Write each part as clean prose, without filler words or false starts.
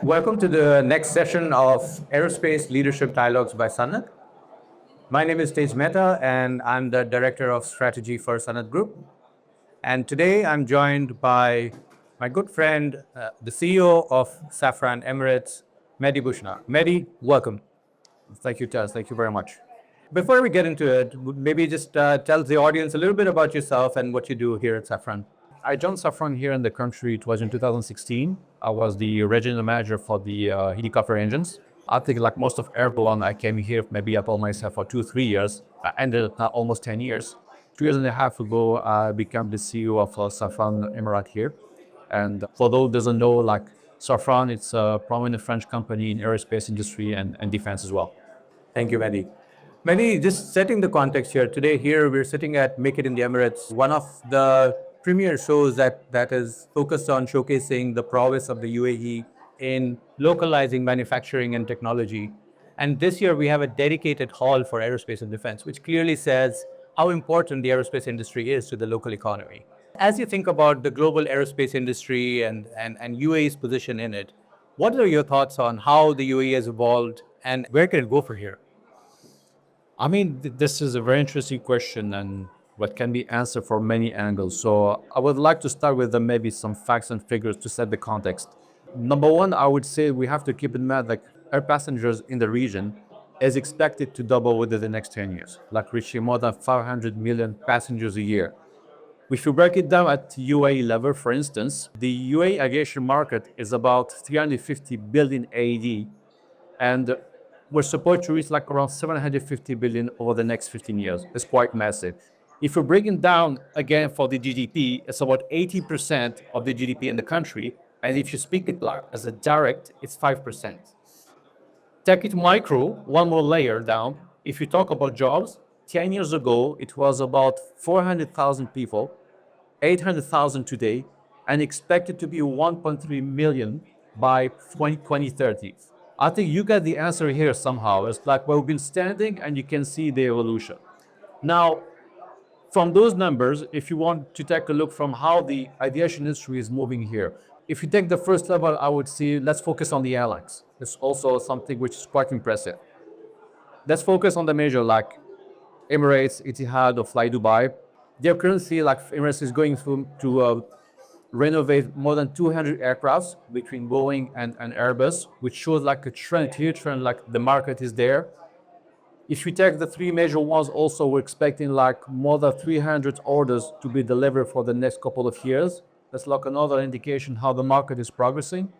Welcome to the next session of Aerospace Leadership Dialogues by Sanat. My name is Tej Mehta, and I'm the Director of Strategy for Sanat Group. And today I'm joined by my good friend, the CEO of Safran Emirates, Mehdi Bushna. Mehdi, welcome. Thank you, Taz. Thank you very much. Before we get into it, maybe just tell the audience a little bit about yourself and what you do here at Safran. I joined Safran here in the country. It was in 2016. I was the regional manager for the helicopter engines. I think like most of everyone, I came here maybe I told myself for 2, 3 years. I ended up now almost 10 years. 2 years and a half ago, I became the CEO of Safran Emirate here. And for those who doesn't know, like Safran, it's a prominent French company in aerospace industry and defense as well. Thank you, Mehdi. Mehdi, just setting the context here. Today, here we're sitting at Make It in the Emirates, one of the premier shows that is focused on showcasing the prowess of the UAE in localizing manufacturing and technology. And this year, we have a dedicated hall for aerospace and defense, which clearly says how important the aerospace industry is to the local economy. As you think about the global aerospace industry and UAE's position in it, what are your thoughts on how the UAE has evolved and where can it go from here? I mean, this is a very interesting question and what can be answered from many angles. So I would like to start with maybe some facts and figures to set the context. Number one, I would say we have to keep in mind that air passengers in the region is expected to double within the next 10 years, like reaching more than 500 million passengers a year. If you break it down at UAE level, for instance, the UAE aviation market is about 350 billion AED, and we're supposed to reach like around 750 billion over the next 15 years. It's quite massive. If you break it down again for the GDP, it's about 80% of the GDP in the country. And if you speak it like as a direct, it's 5%. Take it micro, one more layer down. If you talk about jobs, 10 years ago, it was about 400,000 people, 800,000 today, and expected to be 1.3 million by 2030. I think you get the answer here somehow. It's like we've been standing and you can see the evolution. Now, from those numbers, if you want to take a look from how the aviation industry is moving here, if you take the first level, I would say let's focus on the airlines. It's also something which is quite impressive. Let's focus on the major like Emirates, Etihad, or Fly Dubai. They're currently like Emirates is going through to renovate more than 200 aircrafts between Boeing and Airbus, which shows like a trend, clear trend, like the market is there. If you take the three major ones, also we're expecting like more than 300 orders to be delivered for the next couple of years. That's like another indication how the market is progressing.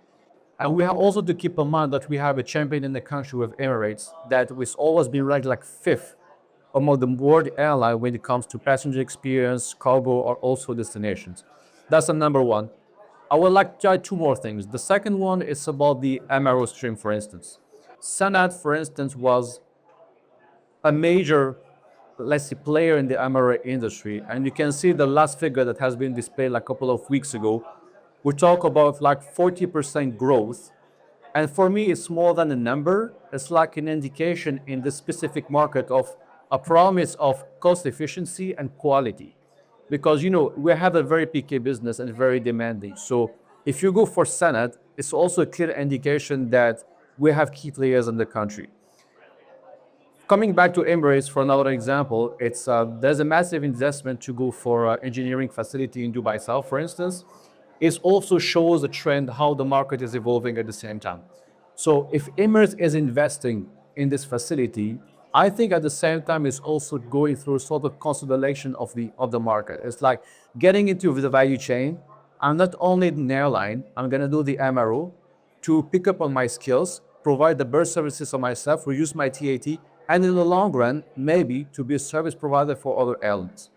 And we have also to keep in mind that we have a champion in the country with Emirates that has always been ranked like fifth among the world airline when it comes to passenger experience, cargo, or also destinations. That's the number one. I would like to add two more things. The second one is about the MRO stream, for instance. Sanad, for instance, was a major, let's say, player in the MRO industry. And you can see the last figure that has been displayed like a couple of weeks ago. We talk about like 40% growth. And for me, it's more than a number. It's like an indication in the specific market of a promise of cost efficiency and quality. Because, we have a very picky business and very demanding. So if you go for Senate, it's also a clear indication that we have key players in the country. Coming back to Emirates for another example, there's a massive investment to go for engineering facility in Dubai South, for instance. It also shows a trend how the market is evolving at the same time. So if Emirates is investing in this facility, I think at the same time it's also going through sort of consolidation of the market. It's like getting into the value chain. I'm not only an airline, I'm gonna do the MRO to pick up on my skills, provide the best services for myself, reduce my TAT, and in the long run, maybe to be a service provider for other airlines.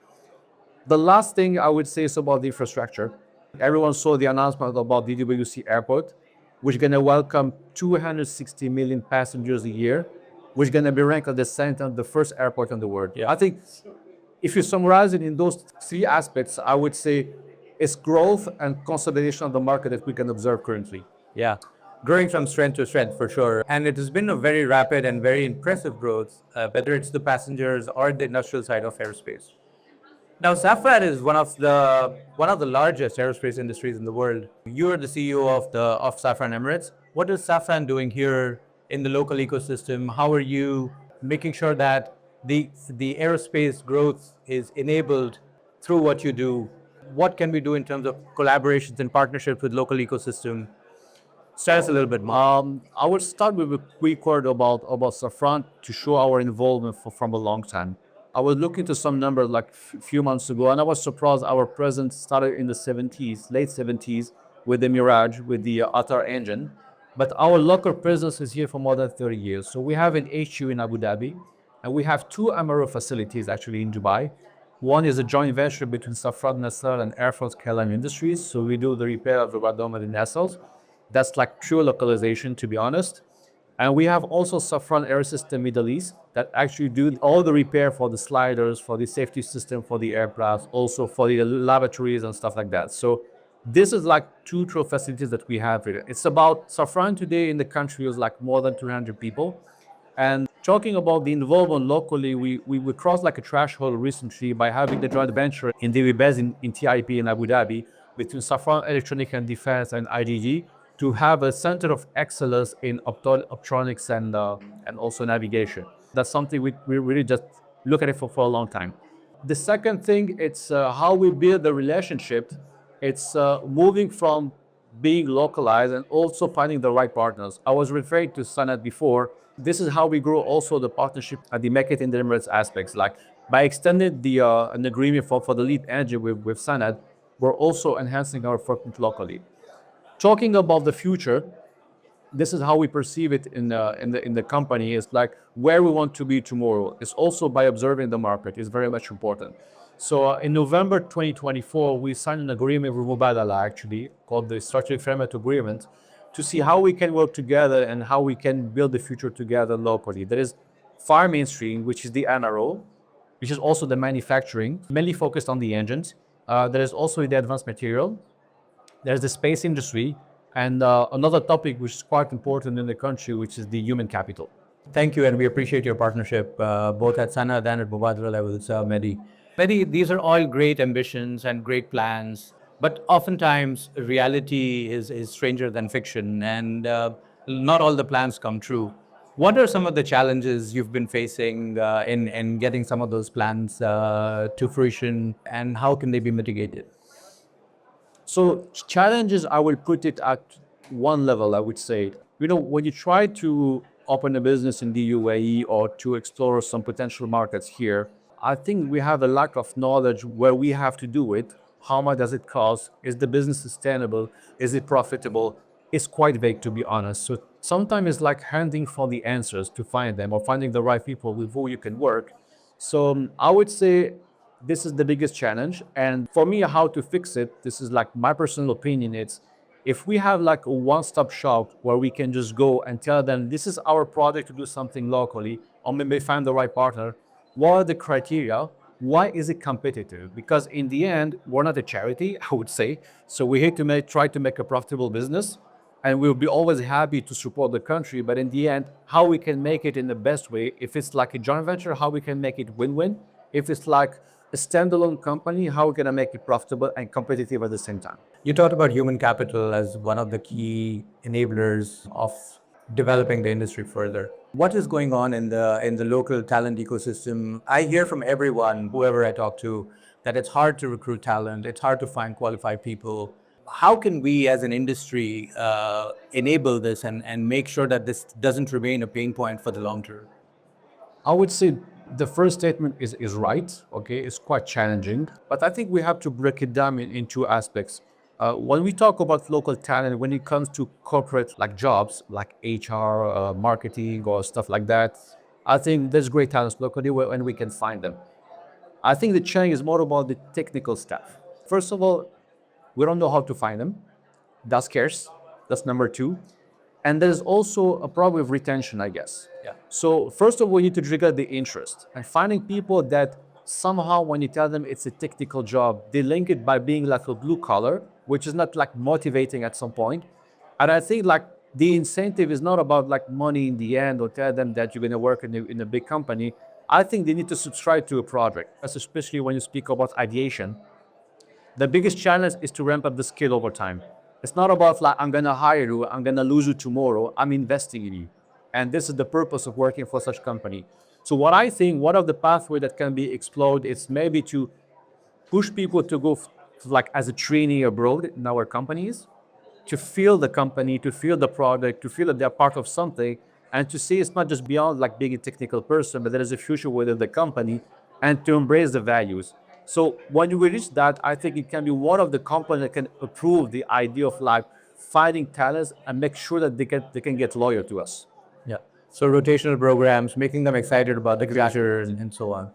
The last thing I would say is about the infrastructure. Everyone saw the announcement about DWC Airport, which is going to welcome 260 million passengers a year, which is going to be ranked at the center of the first airport in the world. Yeah, I think if you summarize it in those three aspects, I would say it's growth and consolidation of the market that we can observe currently. Yeah, growing from strength to strength for sure. And it has been a very rapid and very impressive growth, whether it's the passengers or the industrial side of aerospace. Now, Safran is one of the largest aerospace industries in the world. You are the CEO of Safran Emirates. What is Safran doing here in the local ecosystem? How are you making sure that the aerospace growth is enabled through what you do? What can we do in terms of collaborations and partnerships with local ecosystem? Tell us a little bit more. I will start with a quick word about Safran to show our involvement from a long time. I was looking to some numbers like few months ago, and I was surprised our presence started in the 70s, late 70s, with the Mirage, with the Atar engine. But our local presence is here for more than 30 years. So we have an HQ in Abu Dhabi, and we have two MRO facilities actually in Dubai. One is a joint venture between Safran Nasser and Air France KLM Industries. So we do the repair of the radome and the nacelles. That's like true localization, to be honest. And we have also Safran Air System Middle East that actually do all the repair for the sliders, for the safety system, for the aircraft, also for the lavatories and stuff like that. So this is like two true facilities that we have here. It's about Safran today in the country is like more than 200 people. And talking about the involvement locally, we crossed like a threshold recently by having the joint venture in the base in TIP in Abu Dhabi between Safran Electronic and Defense and IGG to have a center of excellence in optronics and also navigation. That's something we really just look at it for a long time. The second thing, it's how we build the relationship. It's moving from being localized and also finding the right partners. I was referring to Sanad before. This is how we grow also the partnership at the Make It in the Emirates aspects. Like by extending an agreement for the lead engine with Sanad, we're also enhancing our footprint locally. Talking about the future, this is how we perceive it in the company. It's like where we want to be tomorrow. It's also by observing the market is very much important. So in November 2024, we signed an agreement with Mubadala actually called the Strategic Framework Agreement to see how we can work together and how we can build the future together locally. There is fire mainstream, which is the NRO, which is also the manufacturing, mainly focused on the engines. There is also the advanced material, there's the space industry, and another topic which is quite important in the country, which is the human capital. Thank you, and we appreciate your partnership both at Sanad and at Mubadala levels, Mehdi. Mehdi, these are all great ambitions and great plans, but oftentimes reality is stranger than fiction, and not all the plans come true. What are some of the challenges you've been facing in getting some of those plans to fruition, and how can they be mitigated? So challenges, I will put it at one level, I would say. When you try to open a business in the UAE or to explore some potential markets here, I think we have a lack of knowledge where we have to do it. How much does it cost? Is the business sustainable? Is it profitable? It's quite vague, to be honest. So sometimes it's like hunting for the answers to find them or finding the right people with who you can work. So I would say this is the biggest challenge. And for me, how to fix it, this is like my personal opinion. It's if we have like a one-stop shop where we can just go and tell them this is our project to do something locally, or maybe find the right partner. What are the criteria? Why is it competitive? Because in the end, we're not a charity, I would say. So we hate to try to make a profitable business, and we'll be always happy to support the country. But in the end, how we can make it in the best way, if it's like a joint venture, how we can make it win-win. If it's like a standalone company, how we're gonna make it profitable and competitive at the same time. You talked about human capital as one of the key enablers of developing the industry further. What is going on in the local talent ecosystem? I hear from everyone, whoever I talk to, that it's hard to recruit talent, it's hard to find qualified people. How can we as an industry enable this and make sure that this doesn't remain a pain point for the long term? I would say the first statement is right. Okay, it's quite challenging, but I think we have to break it down in two aspects. When we talk about local talent, when it comes to corporate like jobs, like HR, marketing, or stuff like that, I think there's great talents locally and we can find them. I think the challenge is more about the technical stuff. First of all, we don't know how to find them. That's scarce. That's number two. And there's also a problem with retention, I guess. Yeah. So first of all, we need to trigger the interest and finding people that somehow when you tell them it's a technical job, they link it by being like a blue collar, which is not like motivating at some point. And I think like the incentive is not about like money in the end or tell them that you're going to work in a big company. I think they need to subscribe to a project, especially when you speak about aviation. The biggest challenge is to ramp up the skill over time. It's not about like, I'm gonna hire you, I'm gonna lose you tomorrow. I'm investing in you. And this is the purpose of working for such company. So what I think, one of the pathway that can be explored is maybe to push people to go like as a trainee abroad in our companies, to feel the company, to feel the product, to feel that they're part of something, and to see it's not just beyond like being a technical person, but there is a future within the company, and to embrace the values. So when we reach that, I think it can be one of the components that can approve the idea of like finding talents and make sure that they can get loyal to us. Yeah. So rotational programs, making them excited about the future and so on.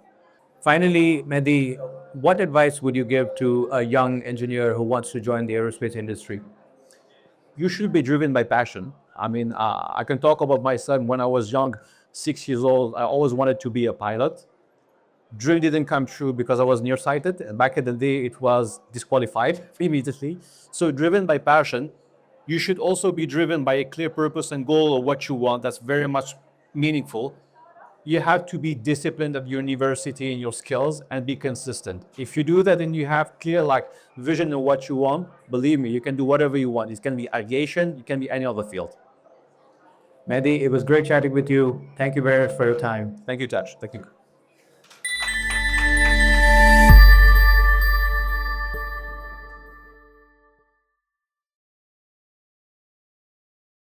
Finally, Mehdi, what advice would you give to a young engineer who wants to join the aerospace industry? You should be driven by passion. I mean, I can talk about my son. When I was young, 6 years old, I always wanted to be a pilot. Dream didn't come true because I was nearsighted. And back in the day, it was disqualified immediately. So, driven by passion, you should also be driven by a clear purpose and goal of what you want. That's very much meaningful. You have to be disciplined at your university and your skills and be consistent. If you do that and you have clear like vision of what you want, believe me, you can do whatever you want. It can be aviation, it can be any other field. Mehdi, it was great chatting with you. Thank you very much for your time. Thank you, Taj. Thank you.